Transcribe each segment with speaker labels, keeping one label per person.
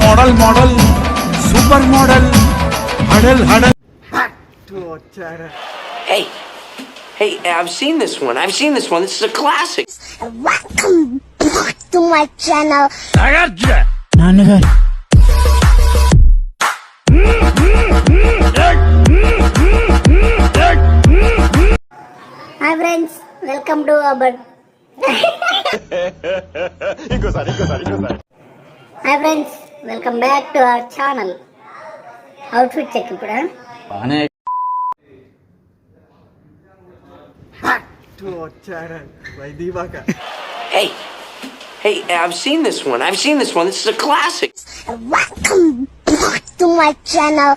Speaker 1: Model model super model huddle huddle
Speaker 2: Hey, hey, I've seen this one. This is a classic.
Speaker 3: Welcome back to my channel.
Speaker 1: Nangarhar
Speaker 3: Hi friends, welcome to our Hi friends, welcome back to our channel. Outfit check ఇప్పుడు
Speaker 2: Hey, hey, I've seen this one. This is a classic.
Speaker 3: Welcome back to my channel.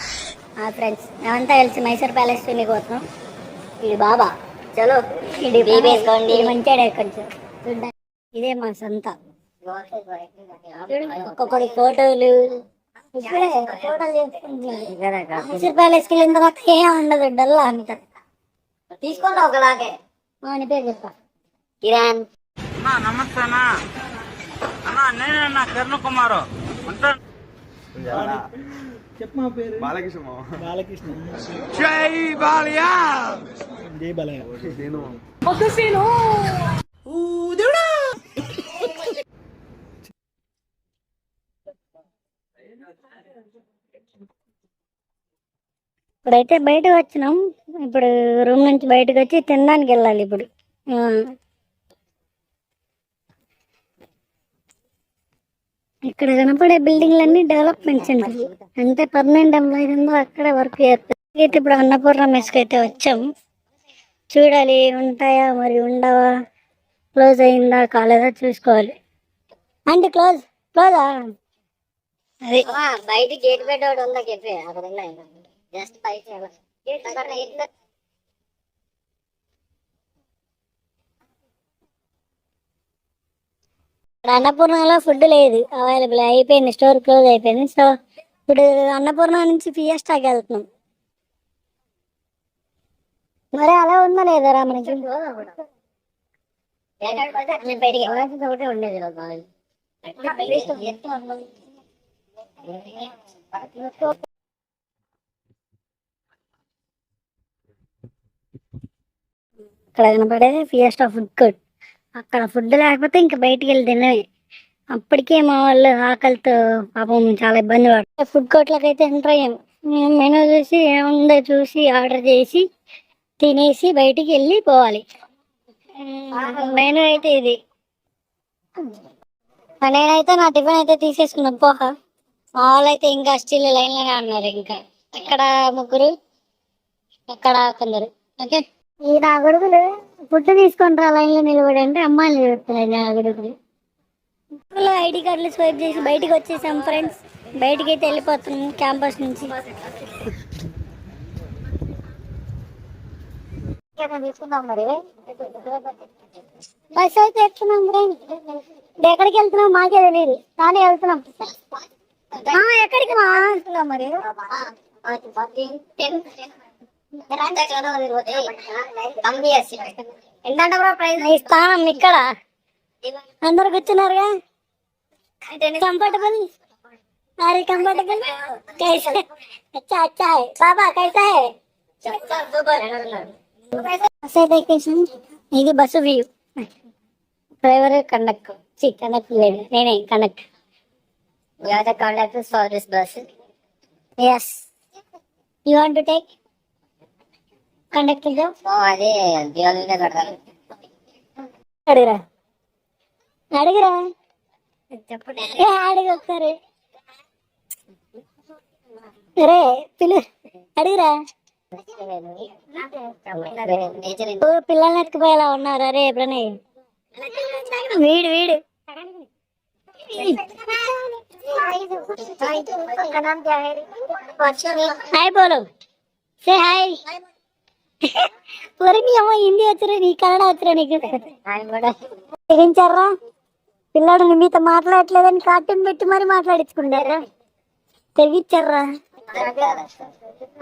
Speaker 3: Hi friends, మేమంతా కలిసి Mysore palace చూడడానికి పోతున్నాం. ఇది బాబా చలో ఇది వేసుకోండి మంచిగా కొంచెం చూడండి. ఇదే మా సొంత ఒక్కొక్కడి ఫోటోలు ఇప్పుడే ఫోటోలు చేసుకుంటున్నాం. మైసూర్ ప్యాలెస్కి వెళ్ళిన తర్వాత ఏం ఉండదు డల్లా అంత తీసుకోండి ఒకలాగే అని పేరు చెప్తా కిరణ్.
Speaker 4: నమస్తే అన్నా అన్నా నేనన్నా కిరణ్ కుమారు
Speaker 5: చెప్పమా పేరు
Speaker 4: బాలకృష్ణ
Speaker 5: బాలకృష్ణ.
Speaker 1: जय बालिया
Speaker 5: జై బాలయ్య.
Speaker 3: ఇప్పుడైతే బయటకు వచ్చినాం. ఇప్పుడు రూమ్ నుంచి బయటకు వచ్చి తినడానికి వెళ్ళాలి. ఇప్పుడు ఇక్కడ కనపడే బిల్డింగ్లన్నీ డెవలప్మెంట్స్ ఉంటాయి. అంటే పర్మనెంట్ ఎంప్లాయీస్ ఉందో అక్కడే వర్క్ చేస్తారు. అయితే ఇప్పుడు అన్నపూర్ణ మెస్కి అయితే వచ్చాం. చూడాలి ఉంటాయా మరి ఉండవా, క్లోజ్ అయిందా కాలేదా చూసుకోవాలి. అంటే క్లోజా అది బయట గేట్ పెట్టాడు ఉందా చెప్పే అక్కడ ఉన్నాయి జస్ట్ బయట అన్నపూర్ణలో ఫుడ్ లేదు, అవైలబుల్ అయిపోయింది, స్టోర్ క్లోజ్ అయిపోయింది. సో ఇప్పుడు అన్నపూర్ణ నుంచి ఫియస్టాకి వెళ్తున్నాం. మరి అలా ఉందా లేదా రా మనకి ఒకటే ఉండేది ఇక్కడ కనపడేది ఫియస్టా ఫుడ్ కోర్ట్. అక్కడ ఫుడ్ లేకపోతే ఇంకా బయటికి వెళ్ళి తినవి. అప్పటికే మా వాళ్ళు ఆకలితో పాపం చాలా ఇబ్బంది పడతారు. ఫుడ్ కోర్ట్లోకి అయితే ఎంటర్ అయ్యాం. మెనూ చూసి ఏముందో చూసి ఆర్డర్ చేసి తినేసి బయటికి వెళ్ళి పోవాలి. మెనూ అయితే ఇది. నేనైతే నా టిఫిన్ అయితే తీసేసుకున్నాను పోహ. మా వాళ్ళు అయితే ఇంకా స్టిల్ లైన్లోనే ఉన్నారు. ఇంకా ఇక్కడ ముగ్గురు, అక్కడ కొందరు. ఓకే ఈ నా గొడుగులు ఫుడ్ తీసుకొని రా లైన్లో నిలబడి అంటే అమ్మాయిలు నిలబెడుతున్నాయి నా గొడుగులు. ఐడి కార్డులు స్వైప్ చేసి బయటికి వచ్చేసాం ఫ్రెండ్స్. బయటికి అయితే వెళ్ళిపోతున్నాం క్యాంపస్ నుంచి. తీసుకుందాం మరి బస్ అయితే ఎక్కుతున్నాం. ఎక్కడికి వెళ్తున్నాం మాకే తెలియదు కానీ వెళ్తున్నాం. ఎక్కడికి వెళ్తున్నాం మరి ఏంటంటే ప్రైజ్ స్థానం ఇక్కడ అందరు కూర్చున్నారుగా కంఫర్టబుల్. अरे कंफर्टेबल कैसे? अच्छा अच्छा है बाबा कैसा है? ఇది bus view. Driver conductor conductor లేడు, నేనే conductor. You are the conductor for this bus. Yes. You want to take conductor job? అదే దివాళీనే కట్టాలి. అడుగురా చెప్పండి. అడిగి ఒకసారి రే పిలు అడిగిరా. పిల్లల్ని ఎత్తుకుపోయేలా ఉన్నారు. అరే ఎప్పుడనే వీడు హాయ్ బోలో సే హాయ్. నీ అమ్మ హిందీ వచ్చరా నీ కన్నడ వచ్చరా నీకు? తెగించారా పిల్లాడు మీతో మాట్లాడట్లేదని కార్టూన్ పెట్టి మరి మాట్లాడించుకున్నారా? తెగించారా?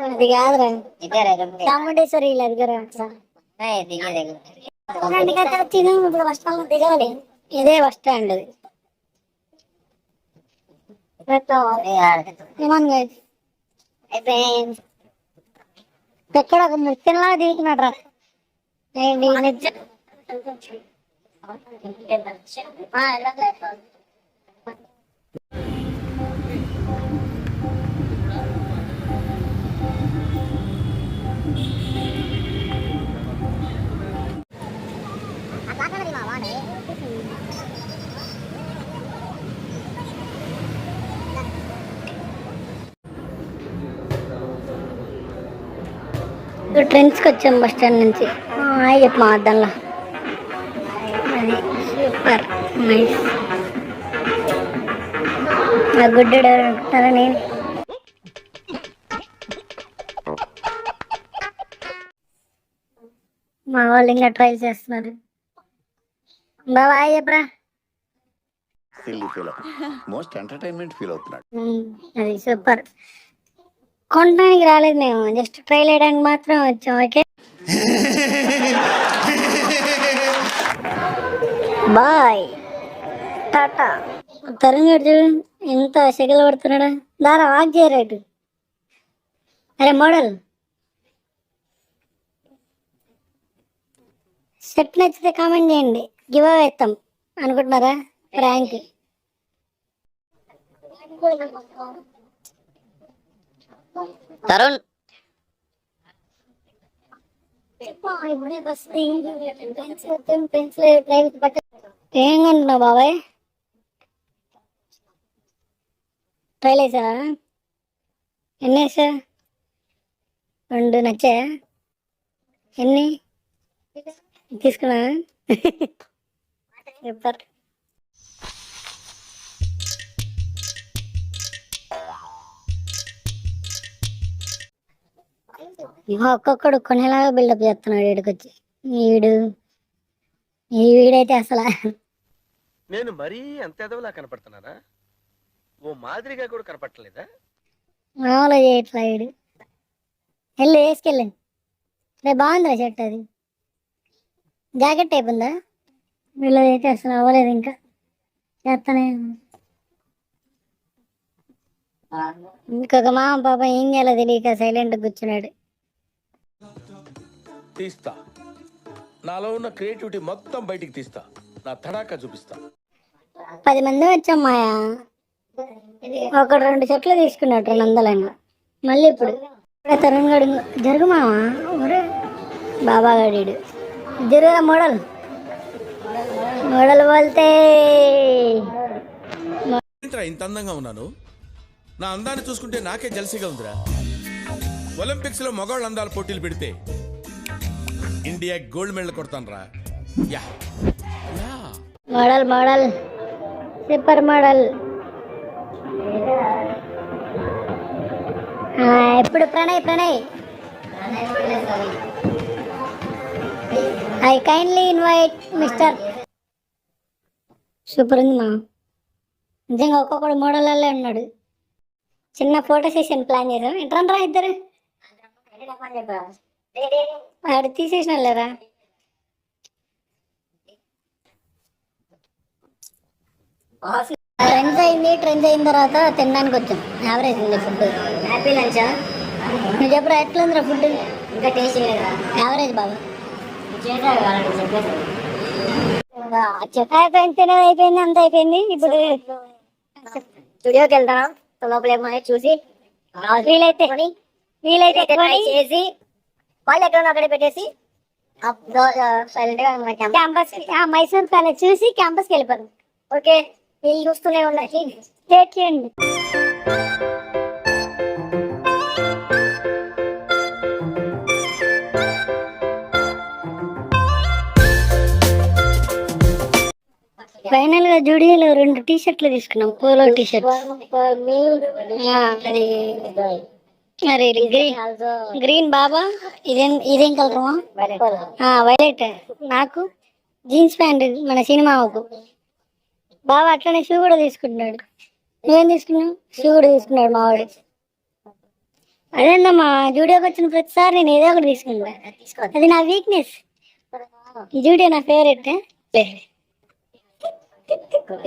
Speaker 3: అది కాదురా చాముండేశ్వరి దగ్గర ఇప్పుడు బస్ స్టాండ్ దిగాలి. ఇదే బస్ స్టాండ్. ఏమన్నా guys? ఎక్కడ ఒక నృత్యంలా తీస్తున్నాడు రా ట్రెండ్స్కి వచ్చాం బస్ స్టాండ్ నుంచి హాయ్ చెప్పు మా అద్దంలో సూపర్ నైస్ నా గుడ్డెడు అనుకుంటారా నేను మా వాళ్ళు ఇంకా ట్రై చేస్తున్నారు బాబా హాయ్ చెప్పరా
Speaker 6: మోస్ట్ ఎంటర్టైన్మెంట్ ఫీల్ అవుతున్నాడు.
Speaker 3: అది సూపర్ కొనడానికి రాలేదు మేము జస్ట్ ట్రైల్ వేయడానికి మాత్రం వచ్చాం ఓకే బాయ్ టాటా తరుణ్ గారు చూడు ఎంత సెగలు పడుతున్నాడా దారా వాక్ చేయరేటు అరే మోడల్ సెట్ నచ్చితే కామెంట్ చేయండి గివ్ అవే ఇస్తాం అనుకుంటున్నారా ప్రాంక్
Speaker 2: తరుణ్
Speaker 3: ఏం కొంటున్నావు బాబాయ్ ట్రైల్ వేసావా ఎన్ని వేసా 2 నచ్చాయా ఎన్ని తీసుకున్నా సూపర్ ఒక్కొక్కడు కొనేలాగా బిల్డప్ చేస్తున్నాడు వీడికొచ్చి వీడైతే అసలు
Speaker 7: నేను మరీ అంత ఎదవలా కనపడుతున్నానా? ఓ మాదిరిగా కూడా కనపడలేదా?
Speaker 3: మామూలుగా చేయట్లా వీడు వెళ్ళి వేసుకెళ్ళి రేపు బాగుందిరా షర్ట్ అది జాకెట్ టైప్ ఉందా వీళ్ళదైతే అసలు అవ్వలేదు ఇంకా చేస్తానే ఇంకొక మామ పాప ఏం చేయాలో తెలియక సైలెంట్ కూర్చున్నాడు
Speaker 7: తీస్తా, నాలో ఉన్న క్రియేటివిటీ మొత్తం బయటికి తీస్తా, నా తడాకా చూపిస్తా.
Speaker 3: 10 మంది వచ్చాం మాయా ఒకడు 2 చెట్లు తీసుకున్నాడు 200 మళ్ళీ ఇప్పుడు తరుణ్ గడు జరుగు మామ ఒరే బాబా గడీడు జరుగురా మోడల్ బోల్తే
Speaker 7: ఏంట్రా ఇంత అందంగా ఉన్నాను? నా అందాన్ని చూసుకుంటే నాకే జలసిగా ఉందిరా. ఒలింపిక్స్ లో మగవాళ్ళ అందాల పోటీలు పెడితే ఇండియా గోల్డ్ మెడల్ కొడతాను రా.
Speaker 3: మోడల్ సూపర్ మోడల్ ఇప్పుడు Pranay I kindly invite mister super ఉంది మా నిజంగా ఒక్కొక్కడు మోడల్లో ఉన్నాడు. చిన్న ఫోటో సెషన్ ప్లాన్ చేసాం ఎంట్రా ఇద్దరు ఆడు తీసేసిన లేరా ట్రెండ్స్ అయిన తర్వాత తినడానికి వచ్చాం. యావరేజ్ ఉంది ఫుడ్. హ్యాపీ లంచా నువ్వు చెప్పరా ఎట్లా ఉందిరా ఫుడ్? ఇంకా టేస్ట్ యావరేజ్ బాబా తినేది అయిపోయింది అంత అయిపోయింది. ఇప్పుడు స్టూడియోకి వెళ్తాను లోపల ఏమో చూసి వీలైతే చేసి వాళ్ళు ఎక్కడ అక్కడే పెట్టేసి క్యాంపస్ మైసూర్ ప్యాలెస్ చూసి క్యాంపస్కి వెళ్ళిపోతాం. ఓకే వీళ్ళు చూస్తూనే ఉన్నాయి స్టేట్ చేయండి. ఫైనల్ గా జూడియోలో 2 టీ-షర్ట్లు తీసుకున్నాం. పోలో టీ-షర్ట్ అది గ్రీన్ బాబా ఇదేం కలర్ వైలెట్. నాకు జీన్స్ ప్యాంట్ మన సినిమాకు బాబా అట్లనే షూ కూడా తీసుకుంటున్నాడు. నువ్వేం తీసుకున్నావు? షూ కూడా తీసుకున్నాడు మావాడు. అదేందమ్మా జూడియోకి వచ్చిన ప్రతిసారి నేను ఏదో ఒకటి తీసుకుంటా. అది నా వీక్నెస్. జూడియో నా ఫేవరెట్.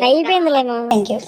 Speaker 3: అయిపోయిందిలేమా. Thank you.